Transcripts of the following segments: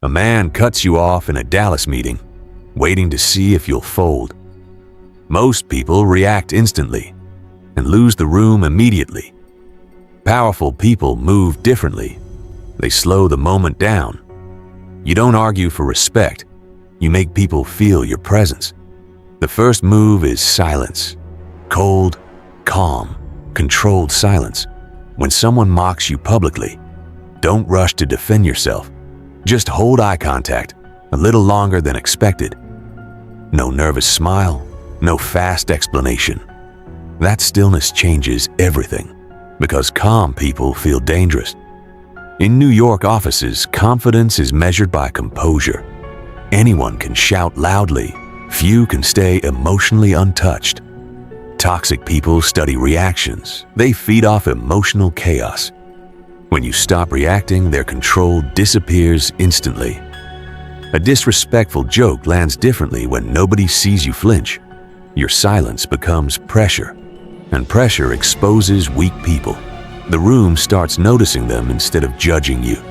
A man cuts you off in a Dallas meeting, waiting to see if you'll fold. Most people react instantly and lose the room immediately. Powerful people move differently. They slow the moment down. You don't argue for respect. You make people feel your presence. The first move is silence. Cold, calm, controlled silence. When someone mocks you publicly, don't rush to defend yourself. Just hold eye contact a little longer than expected. No nervous smile, no fast explanation. That stillness changes everything because calm people feel dangerous. In New York offices, confidence is measured by composure. Anyone can shout loudly. Few can stay emotionally untouched. Toxic people study reactions. They feed off emotional chaos. When you stop reacting, their control disappears instantly. A disrespectful joke lands differently when nobody sees you flinch. Your silence becomes pressure, and pressure exposes weak people. The room starts noticing them instead of judging you.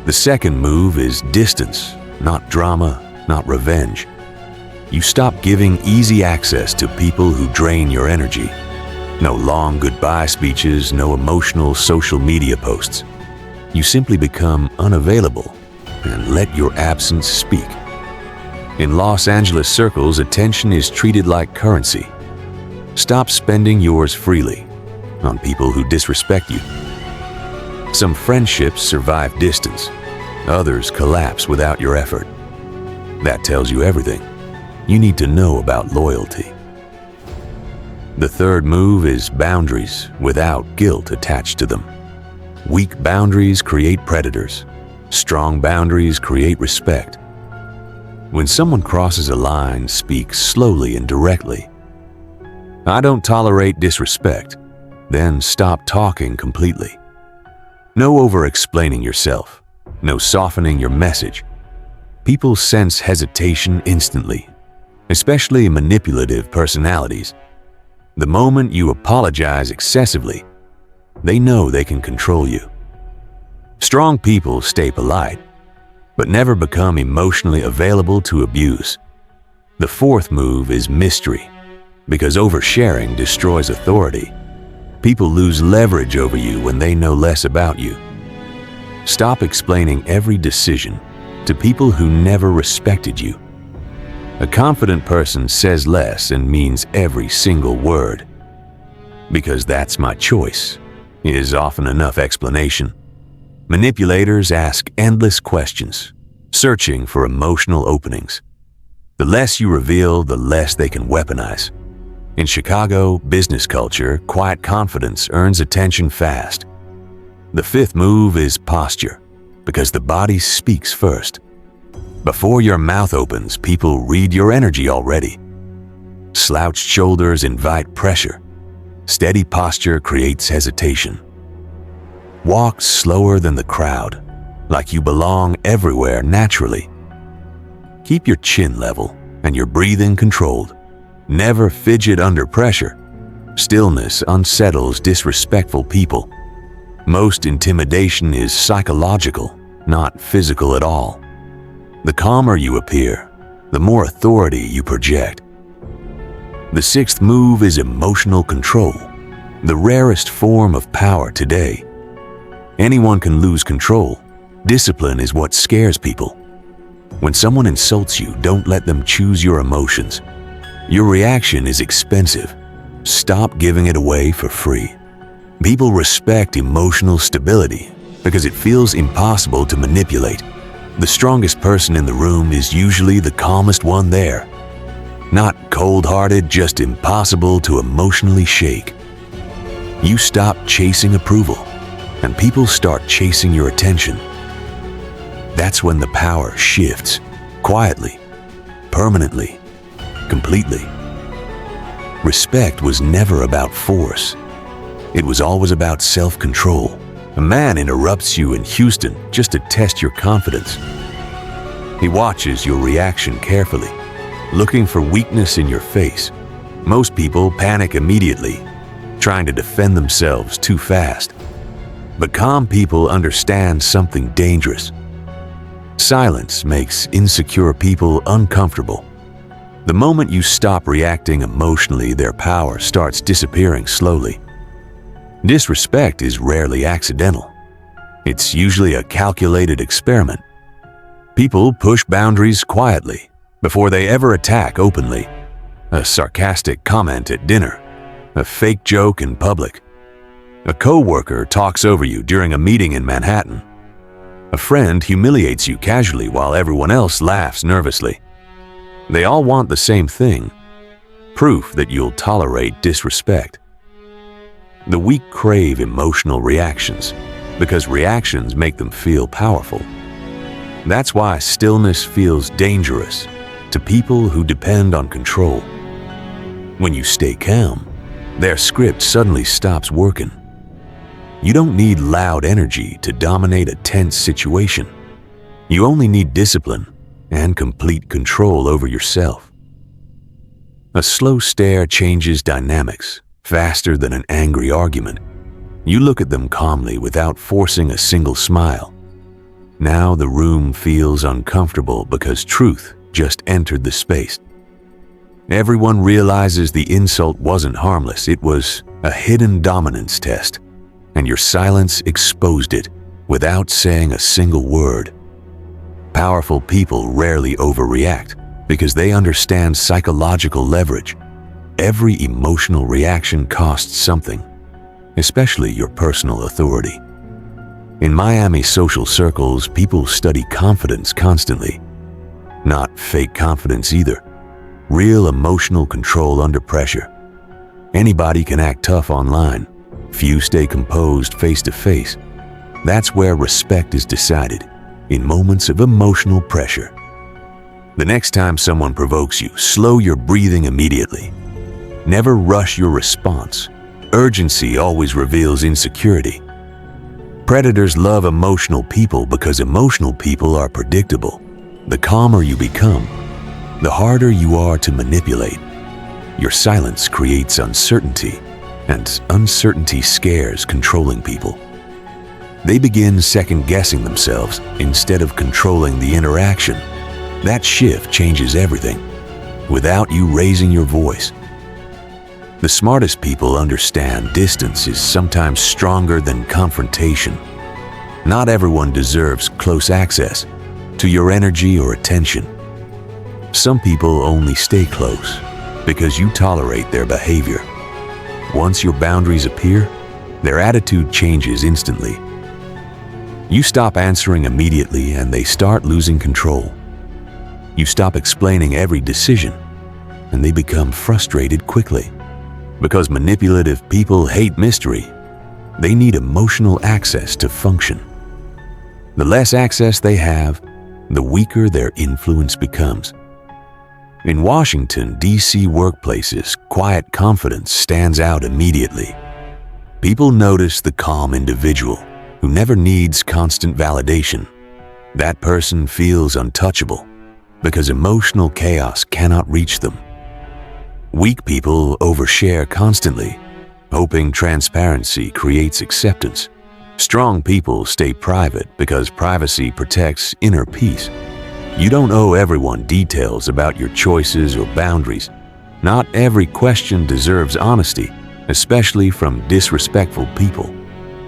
The second move is distance, not drama, not revenge. You stop giving easy access to people who drain your energy. No long goodbye speeches, no emotional social media posts. You simply become unavailable and let your absence speak. In Los Angeles circles, attention is treated like currency. Stop spending yours freely on people who disrespect you. Some friendships survive distance. Others collapse without your effort. That tells you everything you need to know about loyalty. The third move is boundaries without guilt attached to them. Weak boundaries create predators. Strong boundaries create respect. When someone crosses a line, speak slowly and directly. I don't tolerate disrespect. Then stop talking completely. No over-explaining yourself. No softening your message. People sense hesitation instantly, especially manipulative personalities. The moment you apologize excessively, they know they can control you. Strong people stay polite, but never become emotionally available to abuse. The fourth move is mystery, because oversharing destroys authority. People lose leverage over you when they know less about you. Stop explaining every decision to people who never respected you. A confident person says less and means every single word. Because that's my choice is often enough explanation. Manipulators ask endless questions, searching for emotional openings. The less you reveal, the less they can weaponize. In Chicago business culture, quiet confidence earns attention fast. The fifth move is posture, because the body speaks first. Before your mouth opens, people read your energy already. Slouched shoulders invite pressure. Steady posture creates hesitation. Walk slower than the crowd, like you belong everywhere naturally. Keep your chin level and your breathing controlled. Never fidget under pressure. Stillness unsettles disrespectful people. Most intimidation is psychological, not physical at all. The calmer you appear, the more authority you project. The sixth move is emotional control, the rarest form of power today. Anyone can lose control. Discipline is what scares people. When someone insults you, don't let them choose your emotions. Your reaction is expensive. Stop giving it away for free. People respect emotional stability because it feels impossible to manipulate. The strongest person in the room is usually the calmest one there. Not cold-hearted, just impossible to emotionally shake. You stop chasing approval, and people start chasing your attention. That's when the power shifts, quietly, permanently, completely. Respect was never about force. It was always about self-control. A man interrupts you in Houston just to test your confidence. He watches your reaction carefully, looking for weakness in your face. Most people panic immediately, trying to defend themselves too fast. But calm people understand something dangerous. Silence makes insecure people uncomfortable. The moment you stop reacting emotionally, their power starts disappearing slowly. Disrespect is rarely accidental. It's usually a calculated experiment. People push boundaries quietly before they ever attack openly. A sarcastic comment at dinner, a fake joke in public. A coworker talks over you during a meeting in Manhattan. A friend humiliates you casually while everyone else laughs nervously. They all want the same thing: proof that you'll tolerate disrespect. The weak crave emotional reactions because reactions make them feel powerful. That's why stillness feels dangerous to people who depend on control. When you stay calm, their script suddenly stops working. You don't need loud energy to dominate a tense situation. You only need discipline and complete control over yourself. A slow stare changes dynamics faster than an angry argument. You look at them calmly without forcing a single smile. Now the room feels uncomfortable because truth just entered the space. Everyone realizes the insult wasn't harmless. It was a hidden dominance test, and your silence exposed it without saying a single word. Powerful people rarely overreact because they understand psychological leverage. Every emotional reaction costs something, especially your personal authority. In Miami social circles, people study confidence constantly. Not fake confidence either. Real emotional control under pressure. Anybody can act tough online. Few stay composed face to face. That's where respect is decided, in moments of emotional pressure. The next time someone provokes you, slow your breathing immediately. Never rush your response. Urgency always reveals insecurity. Predators love emotional people because emotional people are predictable. The calmer you become, the harder you are to manipulate. Your silence creates uncertainty, and uncertainty scares controlling people. They begin second-guessing themselves instead of controlling the interaction. That shift changes everything, without you raising your voice. The smartest people understand distance is sometimes stronger than confrontation. Not everyone deserves close access to your energy or attention. Some people only stay close because you tolerate their behavior. Once your boundaries appear, their attitude changes instantly. You stop answering immediately and they start losing control. You stop explaining every decision and they become frustrated quickly. Because manipulative people hate mystery, they need emotional access to function. The less access they have, the weaker their influence becomes. In Washington, D.C. workplaces, quiet confidence stands out immediately. People notice the calm individual who never needs constant validation. That person feels untouchable because emotional chaos cannot reach them. Weak people overshare constantly, hoping transparency creates acceptance. Strong people stay private because privacy protects inner peace. You don't owe everyone details about your choices or boundaries. Not every question deserves honesty, especially from disrespectful people.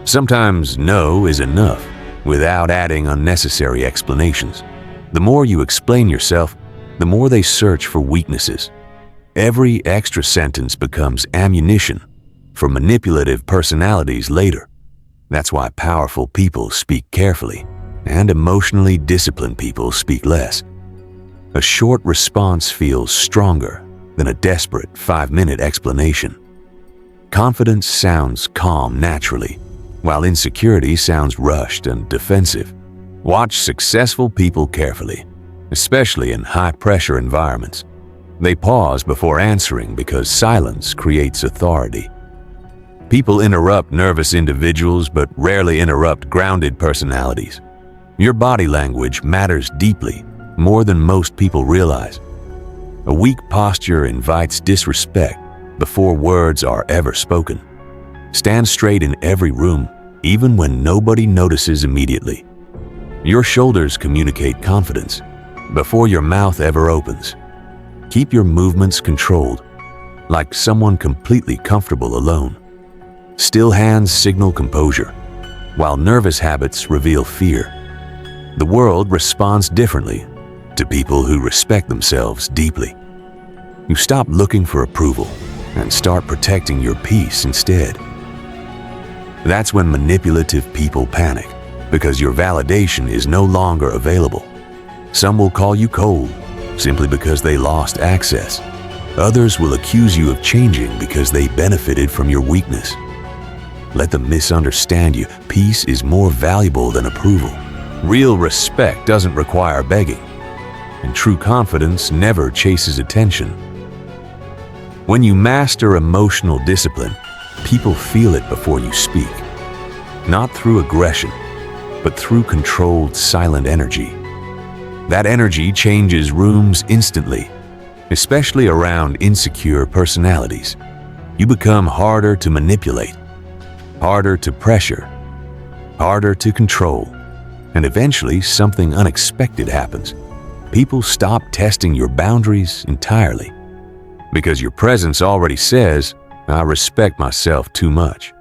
Sometimes no is enough, without adding unnecessary explanations. The more you explain yourself, the more they search for weaknesses. Every extra sentence becomes ammunition for manipulative personalities later. That's why powerful people speak carefully, and emotionally disciplined people speak less. A short response feels stronger than a desperate 5-minute explanation. Confidence sounds calm naturally, while insecurity sounds rushed and defensive. Watch successful people carefully, especially in high-pressure environments. They pause before answering because silence creates authority. People interrupt nervous individuals but rarely interrupt grounded personalities. Your body language matters deeply, more than most people realize. A weak posture invites disrespect before words are ever spoken. Stand straight in every room, even when nobody notices immediately. Your shoulders communicate confidence before your mouth ever opens. Keep your movements controlled, like someone completely comfortable alone. Still hands signal composure, while nervous habits reveal fear. The world responds differently to people who respect themselves deeply. You stop looking for approval and start protecting your peace instead. That's when manipulative people panic, because your validation is no longer available. Some will call you cold simply because they lost access. Others will accuse you of changing because they benefited from your weakness. Let them misunderstand you. Peace is more valuable than approval. Real respect doesn't require begging, and true confidence never chases attention. When you master emotional discipline, people feel it before you speak. Not through aggression, but through controlled, silent energy. That energy changes rooms instantly, especially around insecure personalities. You become harder to manipulate, harder to pressure, harder to control, and eventually something unexpected happens. People stop testing your boundaries entirely, because your presence already says, "I respect myself too much."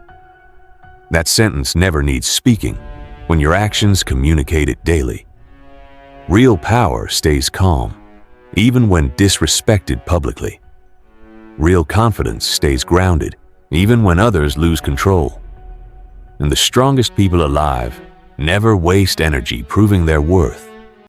That sentence never needs speaking when your actions communicate it daily. Real power stays calm, even when disrespected publicly. Real confidence stays grounded, even when others lose control. And the strongest people alive never waste energy proving their worth.